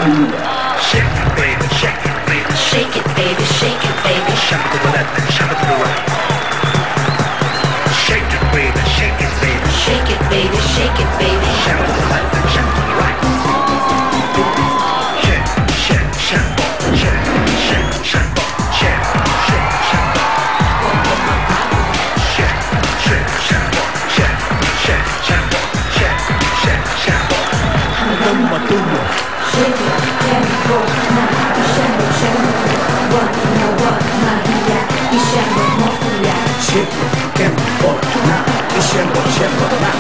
Shake it, baby, shake it, baby. Shake it, baby, shake it, baby. Shake it to the left and shake it to the right. Shake it, baby, shake it, baby. Shake it, baby, shake it, baby. Shake it to the left and shake it to the right. Shake, shake, shake, shake, shake, shake, shake, shake, shake. Shake, shake, shake, shake, shake, shake, shake, shake, shake. Hanggang matulo. Shake it, tempo na isyambo, syambo. Wag na mahiya, isyambo mo iya. Shake it, tempo na isyambo, syambo na.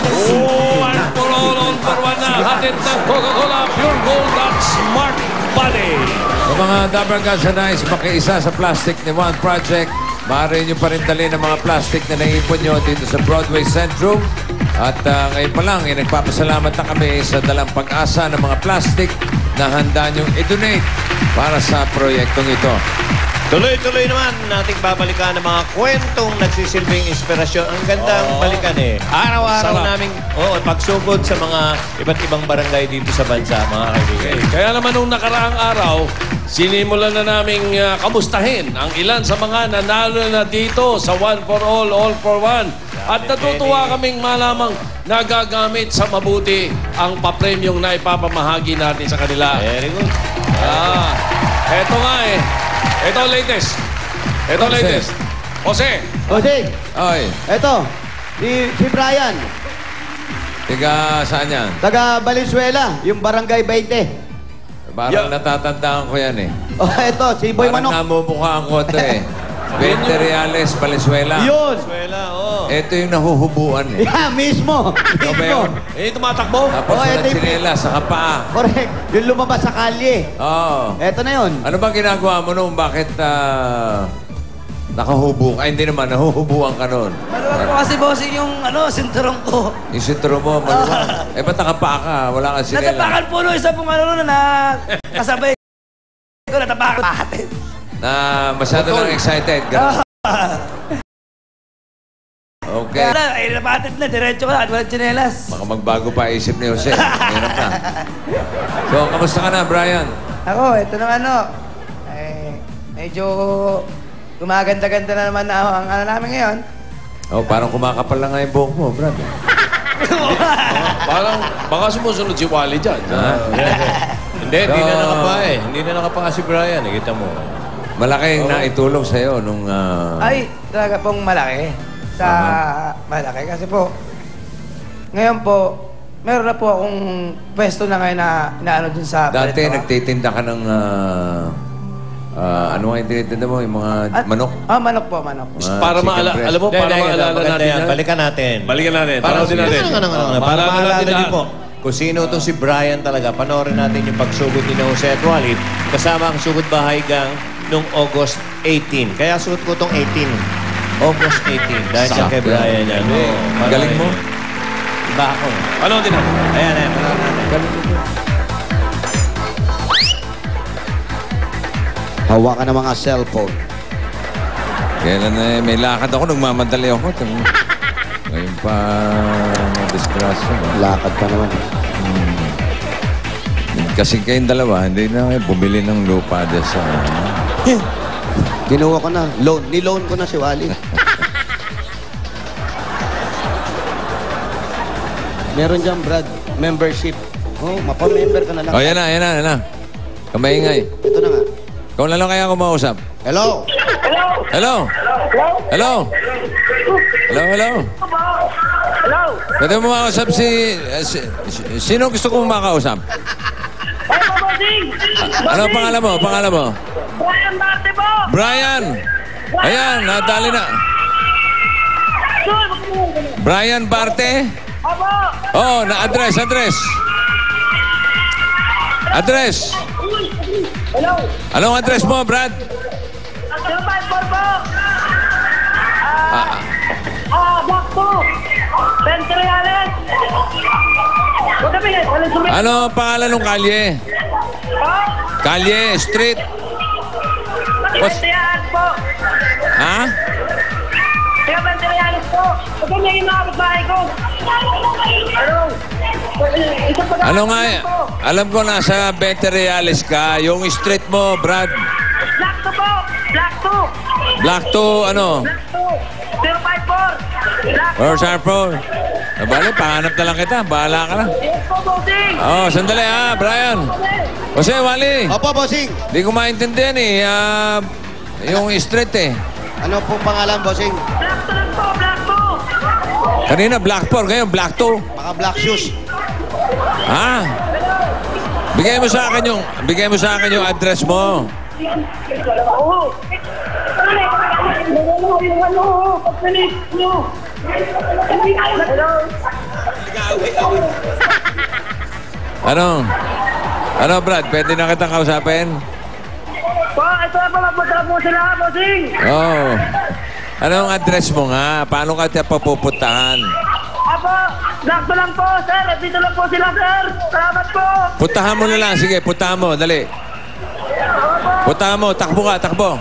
One for all, on for one na. Hatid ng Coca-Cola Pure Gold at Smart Body. Sa mga Dapper Gods na nais makiisa sa plastic ni One Project, maaari nyo pa rin dali ng mga plastic na naipon nyo dito sa Broadway Centrum. At ngayon pa lang, nagpapasalamat na kami sa dalang pag-asa ng mga plastic na handa nyong i-donate para sa proyektong ito. Tuloy-tuloy naman nating babalikan ng mga kwentong nagsisilbing inspirasyon. Ang gandang balikan eh. Araw-araw naming pagsugod sa mga iba't ibang barangay dito sa bansa, mga kaibigan. Kaya naman nung nakaraang araw, sinimulan na naming kamustahin ang ilan sa mga nanalo na dito sa One for All for One. At natutuwa kaming malamang nagagamit sa mabuti ang papremyong na ipapamahagi natin sa kanila. Very good. Eto nga eh. Ito latest. Ito latest. Jose. Jose, Oy, eto, si Brian, tiga saan yan? taga Valenzuela, yung Barangay 20. Parang natatandaan ko yan eh. Oh, eto, si Boy Parang Manok. namumukhaan ko ito eh. 20 Reales, Valenzuela. Yun! Ito yung nahuhubuan eh. Yeah, mismo. Ito ba yun? Tumatakbo. Tapos Oh, walang ito yung- sinela sa kapaa. Correct. Yung lumabas sa kalye. Oo. Eto na yun. Ano ba ginagawa mo noon? Bakit nakahubo ka? Ay, hindi naman, nahuhubuan ka noon. Maluwag po kasi bossing yung sinturong ko. Yung sintro mo, maluwag. Eh, ba't nakapaa ka? Wala kang sinela. Natapakan po no, isa pong na kasabay ko, natapakan natin. Na masyado lang excited. Ganun. Okay. Kaya na, ay napatid na, diretso ka na, at walang tsinelas. Baka magbago pa isip ni Jose. Mahirap na. So, kamusta ka na, Brian? Ako, ito naman medyo gumaganda-ganda na naman ang namin ngayon. Oh, parang kumakapal lang nga yung buhok mo, Brad. Parang baka sumusunod si Wally dyan. Hindi na nakapa eh. Hindi na nakapa si Brian. Kita mo. Malaking naitulong sa'yo nung... Ay, talaga pong malaki. Malaki. Kasi po, ngayon po, meron na po akong pwesto na ngayon na inaano dun sa... Dati Baletoa. nagtitinda ka ng... ano nga yung tinitinda mo? Yung mga manok? Manok po, manok. Para alam mo, para maalala natin yan. Balikan natin. Balikan natin. Para Panoorin natin. Para maalala niyo po. Kung sino itong si Brian talaga, panoorin natin yung pagsugod ni Jose at Walid kasama ang sugod bahay gang noong August 18. Kaya suot ko itong 18. August 18. Dahil siya kay Brian yan. Galing mo? Iba ako. Panoorin natin. Ayan, panoorin natin. Hawakan ng mga cellphone. Kailan may lakad ako, nagmamadali ako. Ngayon pa, disgrasya. Lakad pa naman. Kasi kayong dalawa, hindi na kayo bumili ng lupa dyan sa... Kinuha ko na. Ni-loan ko na si Wally. Meron dyan, Brad. Membership. Oh, mapamember ka na lang. Oh, yan na. Kamaingay. Ito na nga. Ikaw na lang kaya kumausap. Hello? Hello? Hello? Hello? Pwede mo makausap sino gusto kong makausap? Ano pangalan mo? Brian Marte po! Brian! Ayan, nadali na. Brian Barte? Opo! Oh, address. Hello! Anong address mo, Brad? 054 po! Block 2! Centrales! Huwag kami, walang sumunod. Ano ang pangalan ng kalye? Kalye, street. Tiga Banterianes po! Ha? Tiga Banterianes Ito na yung mga babae ko. Ano? Isa pa na. Ano nga, alam ko nasa 20 reales ka. Yung street mo, Brad. Black 2 po. Black 2. Black to, ano? Black 2. 054. Black 2. Or Sharpo. Bale, pahanap na lang kita. Bahala ka na. Yes po, bossing. Oh, sandali ha, Brian. Jose, Wally. Opo, bossing. Di ko maintindihan eh. Yung street eh. Ano po pangalan, bossing? Black 2 lang po. Black 2. Kanina, Black 4. Ngayon, Black 2. Mga black shoes. Ha? Bigay mo sa akin yung address mo. Oo. Yung ano, pagpalit nyo. Hello? Ano, Brad? Pwede na kitang kausapin? Po, ito na po, magpunta po sila, bossing. Oo. Anong address mo nga? Paano ka tiya papupuntahan? Apo, Black 2 lang po, sir. Dito lang po sila, sir. Salamat po. Puntahan mo na lang. Sige, puntahan mo. Dali. Puntahan mo. Takbo ka, takbo.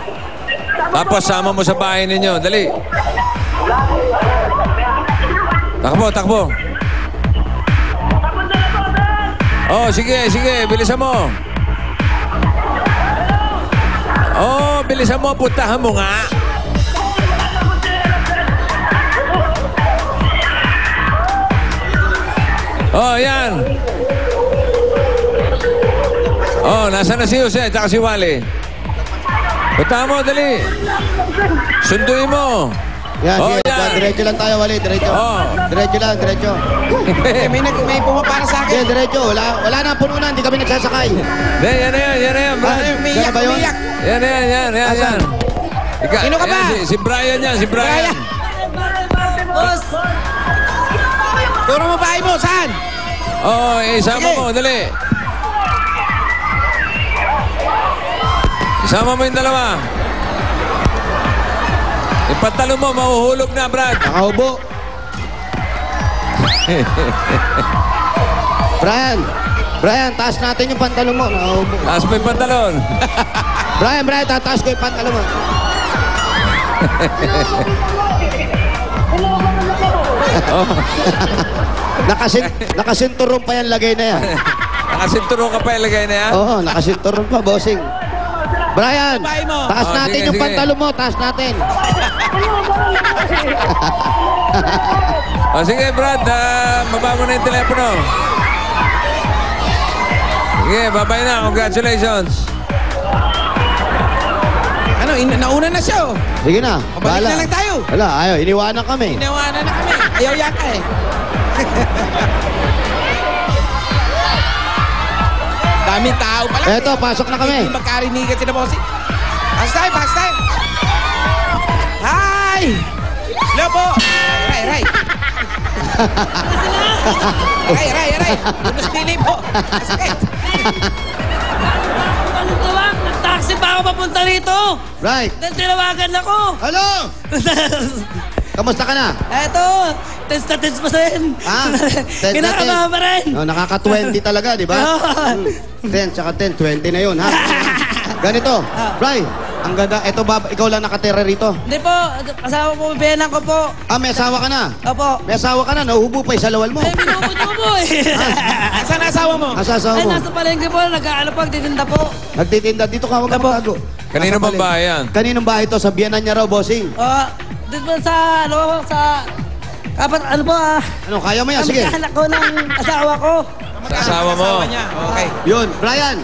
Tapos sama mo sa bahay ninyo. Dali. Takbo, takbo. Papunta na po, sir. Oh, sige. Bilisan mo. Oh, bilisan mo. Puntahan mo nga. Oh, yan. Oh, nasa na si Jose, tsaka si Wally. Puntahan mo, dali. Sunduin mo. Yan, Oh, sige. yan. Diretso lang tayo, Wally. Diretso. Oh. Diretso lang, diretso. May pumapara sa Sige, diretso. Wala na pununan. Hindi kami nagsasakay. Yan na yan, Brad. Umiyak, umiyak. Yan. Sino ka ba? Si Brian yan, si Brian. Boss! Turo mo bahay mo, saan? Oh, isama Sige. mo, dali. Isama mo yung dalawa. Yung pantalo mo, mahuhulog na, Brad. Nakaubo. Brian, taas natin yung pantalon mo. Nakaubo. Taas mo yung pantalon. Brian, tataas ko yung pantalon mo. Oh. Nakasinturong pa yan, lagay na yan. Nakasinturo ka pa ilagay na yan. Oo, nakasinturong pa, bossing. Brian, taas Oh, natin sige, yung sige. pantalon mo. Taas natin. O sige, Brad, baba mo na yung telepono. Sige, babay na. Congratulations. Ano, nauna na siya, oh. Sige na. Pabalik na lang tayo. Wala, ayaw. Iniwanan kami. Inawanan na kami. Ayaw yata eh. Daming tao pala. Eto, pasok na kami. Hindi magkarinigan sila, bossing. Pass time. Hi! Hello po! Aray! Aray! Bunos dili po. Sakit. Nag-taxi pa ako papunta rito. Right. Tinawagan ako. Hello! Kamusta ka na? Eto, test na test pa rin. Ha? Kinakaba pa rin. Oh, nakaka-20 talaga, di ba? 10 tsaka 10, 20 na yun, ha? Ganito, Bri, ang ganda. Ito ba, ikaw lang nakatira rito? Hindi po, asawa po, biyanan ko po. Ah, may asawa ka na? Opo. May asawa ka na, nahubo pa yung salawal mo. Ay, binubod mo po eh. Saan asawa mo? Asa asawa Ay, mo? nasa palengke po, nag-aano po, titinda po. Nagtitinda. Dito ka, huwag ka magtago. Kanino Nasa bang palengke. bahay yan? Kaninong bahay to? Sa biyanan niya raw, bossing. Dito sa, ano po Ano, kaya mo yan? Sige. Kamag-anak ko ng asawa ko. Sa asawa mo. Niya. Okay. Yun, Brian.